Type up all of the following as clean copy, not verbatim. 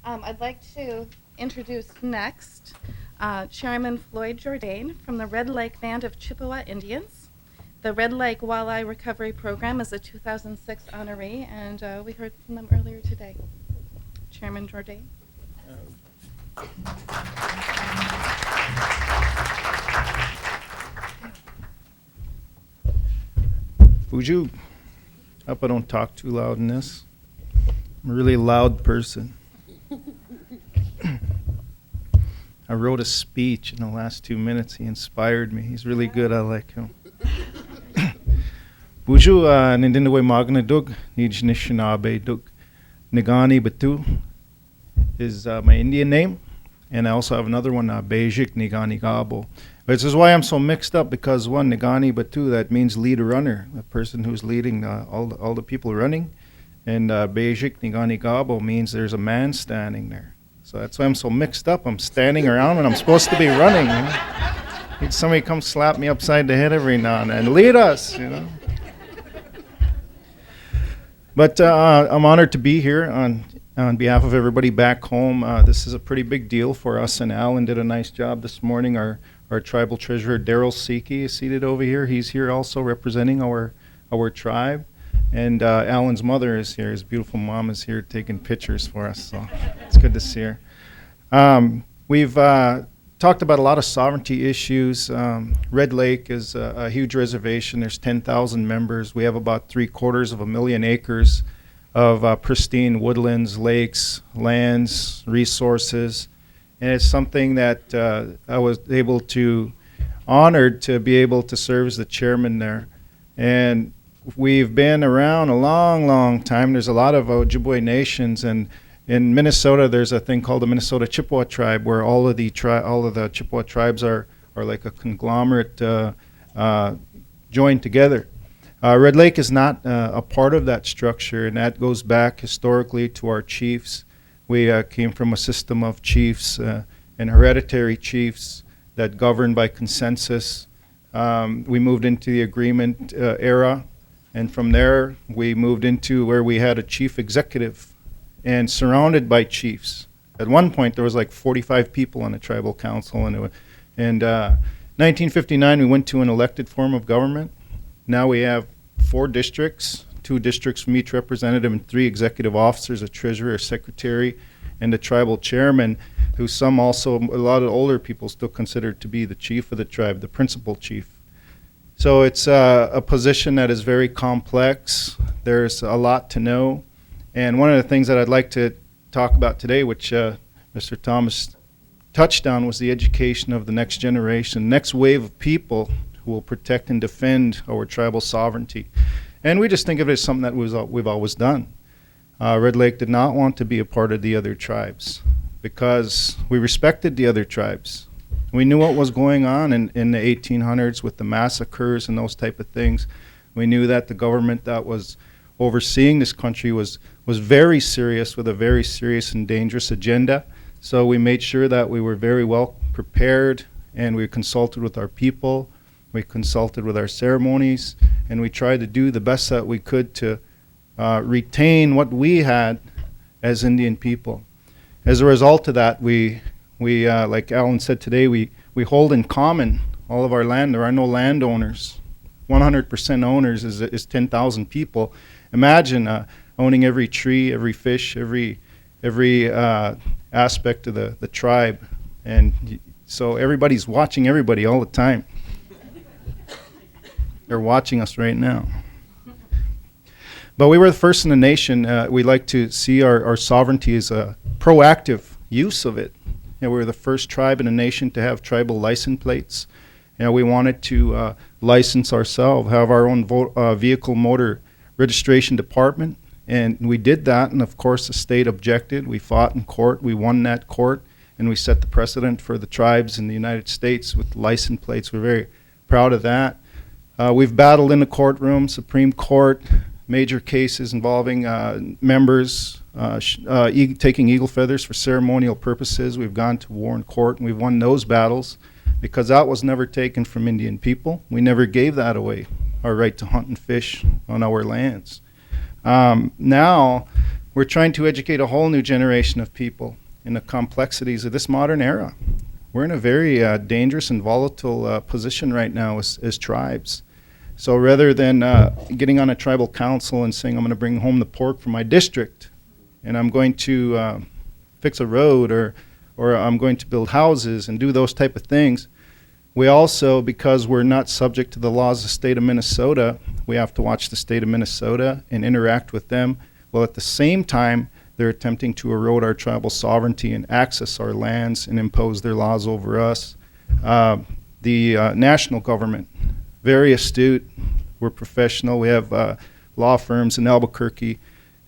I'd like to introduce next Chairman Floyd Jourdain from the Red Lake Band of Chippewa Indians. The Red Lake Walleye Recovery Program is a 2006 honoree, and we heard from them earlier today. Chairman Jourdain. Fuju, hope I don't talk too loud in this. I'm a really loud person. I wrote a speech in the last 2 minutes. He inspired me. He's really good. I like him. Buju nindindawe magna dug nijnishinabe dug Nagani Batu is my Indian name, and I also have another one, Bejik Nigani Gabo. This is why I'm so mixed up, because one, Nagani Batu, that means lead a runner, a person who's leading all the people running, and Bejik Nigani Gabo means there's a man standing there. So that's why I'm so mixed up. I'm standing around when I'm supposed to be running. You know? Need somebody come slap me upside the head every now and then. Lead us, you know. But I'm honored to be here on behalf of everybody back home. This is a pretty big deal for us, and Alan did a nice job this morning. Our tribal treasurer, Daryl Siki, is seated over here. He's here also representing our tribe. And Alan's mother is here. His beautiful mom is here taking pictures for us. So it's good to see her. We've talked about a lot of sovereignty issues. Red Lake is a huge reservation. There's 10,000 members. We have about 750,000 acres of pristine woodlands, lakes, lands, resources. And it's something that I was honored to be able to serve as the chairman there. And we've been around a long, long time. There's a lot of Ojibwe nations, and in Minnesota, there's a thing called the Minnesota Chippewa tribe, where all of the Chippewa tribes are like a conglomerate joined together. Red Lake is not a part of that structure, and that goes back historically to our chiefs. We came from a system of chiefs and hereditary chiefs that governed by consensus. We moved into the agreement era. And from there, we moved into where we had a chief executive and surrounded by chiefs. At one point, there was like 45 people on the tribal council. And in 1959, we went to an elected form of government. Now we have 4 districts, 2 districts from each representative, and 3 executive officers, a treasurer, a secretary, and a tribal chairman, who a lot of older people still consider to be the chief of the tribe, the principal chief. So it's a position that is very complex. There's a lot to know. And one of the things that I'd like to talk about today, which Mr. Thomas touched on, was the education of the next generation, next wave of people who will protect and defend our tribal sovereignty. And we just think of it as something that we've always done. Red Lake did not want to be a part of the other tribes because we respected the other tribes. We knew what was going on in the 1800s with the massacres and those type of things. We knew that the government that was overseeing this country was very serious, with a very serious and dangerous agenda. So we made sure that we were very well prepared, and we consulted with our people, we consulted with our ceremonies, and we tried to do the best that we could to retain what we had as Indian people. As a result of that, we like Alan said today, we hold in common all of our land. There are no landowners. 100% owners is 10,000 people. Imagine owning every tree, every fish, every aspect of the tribe. And so everybody's watching everybody all the time. They're watching us right now. But we were the first in the nation. We like to see our sovereignty as a proactive use of it. We were the first tribe in the nation to have tribal license plates. We wanted to license ourselves, have our own vehicle motor registration department, and we did that. And of course, the state objected. We fought in court. We won that court, and we set the precedent for the tribes in the United States with license plates. We're very proud of that. We've battled in the courtroom, Supreme Court, major cases involving members taking eagle feathers for ceremonial purposes. We've gone to war in court, and we've won those battles because that was never taken from Indian people. We never gave that away, our right to hunt and fish on our lands. Now, we're trying to educate a whole new generation of people in the complexities of this modern era. We're in a very dangerous and volatile position right now as tribes. So rather than getting on a tribal council and saying, I'm going to bring home the pork from my district, and I'm going to fix a road, or I'm going to build houses and do those type of things, we also, because we're not subject to the laws of the state of Minnesota, we have to watch the state of Minnesota and interact with them. Well, at the same time, they're attempting to erode our tribal sovereignty and access our lands and impose their laws over us. The national government, very astute. We're professional. We have law firms in Albuquerque,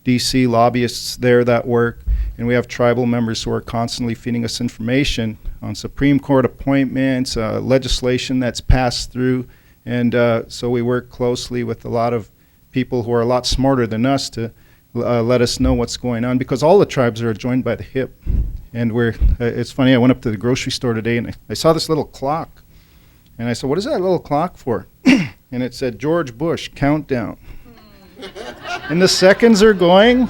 D.C., lobbyists there that work, and we have tribal members who are constantly feeding us information on Supreme Court appointments, legislation that's passed through, and so we work closely with a lot of people who are a lot smarter than us to let us know what's going on, because all the tribes are joined by the hip. And it's funny, I went up to the grocery store today and I saw this little clock, and I said, what is that little clock for? And it said George Bush countdown. And the seconds are going,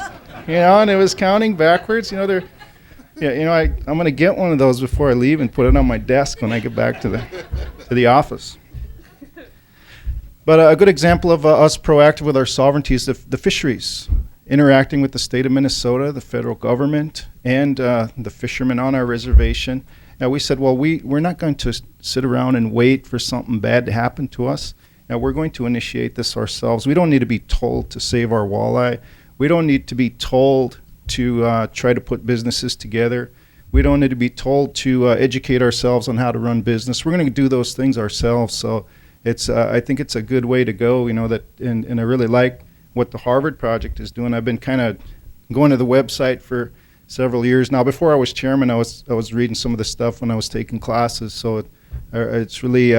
and it was counting backwards. I'm going to get one of those before I leave and put it on my desk when I get back to the office. But a good example of us proactive with our sovereignty is the fisheries, interacting with the state of Minnesota, the federal government, and the fishermen on our reservation. Now we said, well, we're not going to sit around and wait for something bad to happen to us. Now we're going to initiate this ourselves. We don't need to be told to save our walleye. We don't need to be told to try to put businesses together. We don't need to be told to educate ourselves on how to run business. We're going to do those things ourselves. So I think it's a good way to go. And I really like what the Harvard project is doing. I've been kind of going to the website for several years now. Before I was chairman, I was reading some of the stuff when I was taking classes. So it's really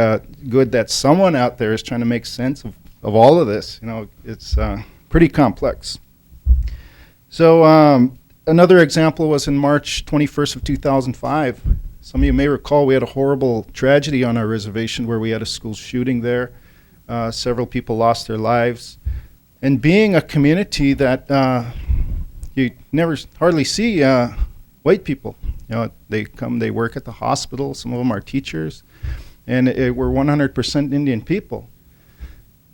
good that someone out there is trying to make sense of all of this. It's pretty complex. So another example was in March 21st of 2005. Some of you may recall we had a horrible tragedy on our reservation where we had a school shooting there. Several people lost their lives. And being a community that you never hardly see white people. They come, they work at the hospital. Some of them are teachers. And we're 100% Indian people.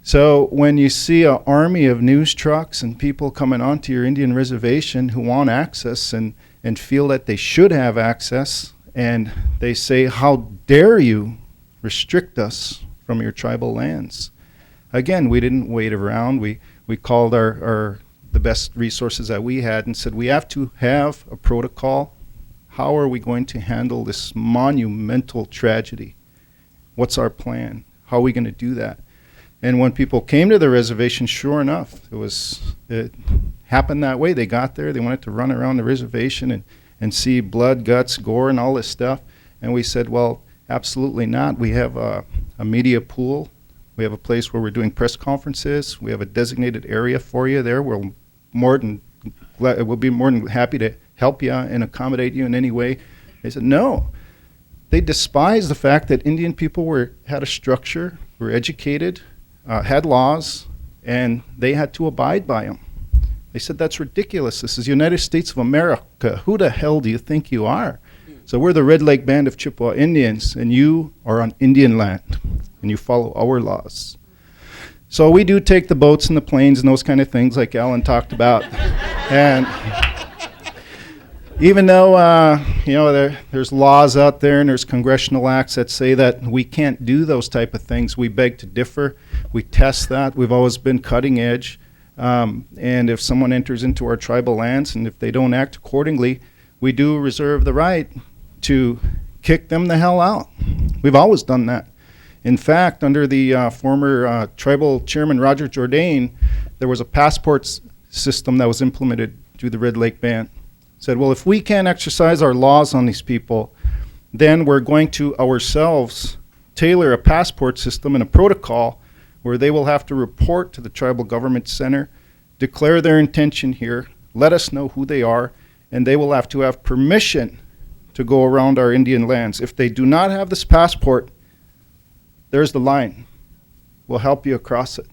So when you see an army of news trucks and people coming onto your Indian reservation who want access and feel that they should have access, and they say, how dare you restrict us from your tribal lands? Again, we didn't wait around. We called the best resources that we had and said, we have to have a protocol. How are we going to handle this monumental tragedy? What's our plan? How are we going to do that? And when people came to the reservation, sure enough, it happened that way. They got there, they wanted to run around the reservation and see blood, guts, gore, and all this stuff. And we said, well, absolutely not. We have a media pool. We have a place where we're doing press conferences. We have a designated area for you there. We'll be more than happy to help you and accommodate you in any way. They said, no. They despise the fact that Indian people had a structure, were educated, had laws, and they had to abide by them. They said, that's ridiculous. This is the United States of America. Who the hell do you think you are? So we're the Red Lake Band of Chippewa Indians, and you are on Indian land, and you follow our laws. So we do take the boats and the planes and those kind of things like Alan talked about. And even though there's laws out there and there's congressional acts that say that we can't do those type of things, we beg to differ. We test that. We've always been cutting edge. And if someone enters into our tribal lands and if they don't act accordingly, we do reserve the right to kick them the hell out. We've always done that. In fact, under the former tribal chairman Roger Jourdain, there was a passport system that was implemented through the Red Lake Band. Said, well, if we can't exercise our laws on these people, then we're going to ourselves tailor a passport system and a protocol where they will have to report to the tribal government center, declare their intention here, let us know who they are, and they will have to have permission to go around our Indian lands. If they do not have this passport, there's the line. We'll help you across it.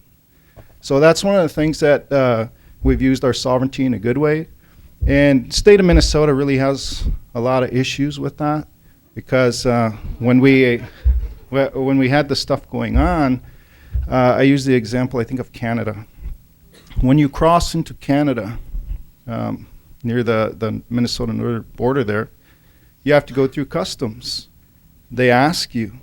So that's one of the things that we've used our sovereignty in a good way. And state of Minnesota really has a lot of issues with that because when we had the stuff going on, I use the example, I think, of Canada. When you cross into Canada, near the Minnesota northern border there, you have to go through customs. They ask you,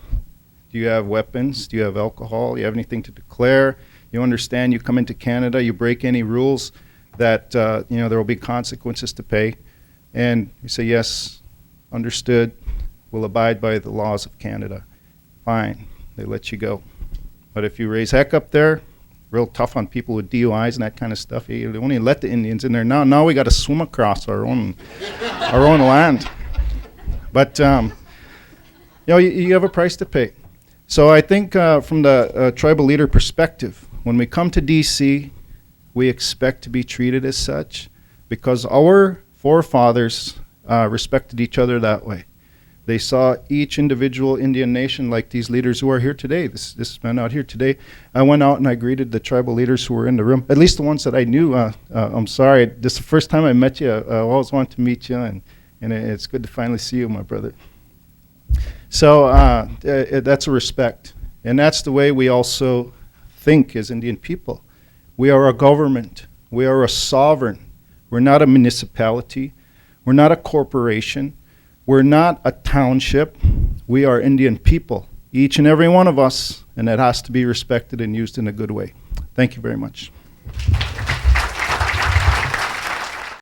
do you have weapons? Do you have alcohol? Do you have anything to declare? You understand you come into Canada, you break any rules that there will be consequences to pay. And you say, yes, understood, we'll abide by the laws of Canada. Fine, they let you go. But if you raise heck up there, real tough on people with DUIs and that kind of stuff, you only let the Indians in there. Now we got to swim across our own land. But you have a price to pay. So I think from the tribal leader perspective, when we come to DC, we expect to be treated as such because our forefathers respected each other that way. They saw each individual Indian nation like these leaders who are here today. This man out here today, I went out and I greeted the tribal leaders who were in the room, at least the ones that I knew. I'm sorry, this is the first time I met you. I always wanted to meet you, and it's good to finally see you, my brother. So that's a respect. And that's the way we also think as Indian people. We are a government. We are a sovereign. We're not a municipality. We're not a corporation. We're not a township. We are Indian people, each and every one of us, and that has to be respected and used in a good way. Thank you very much.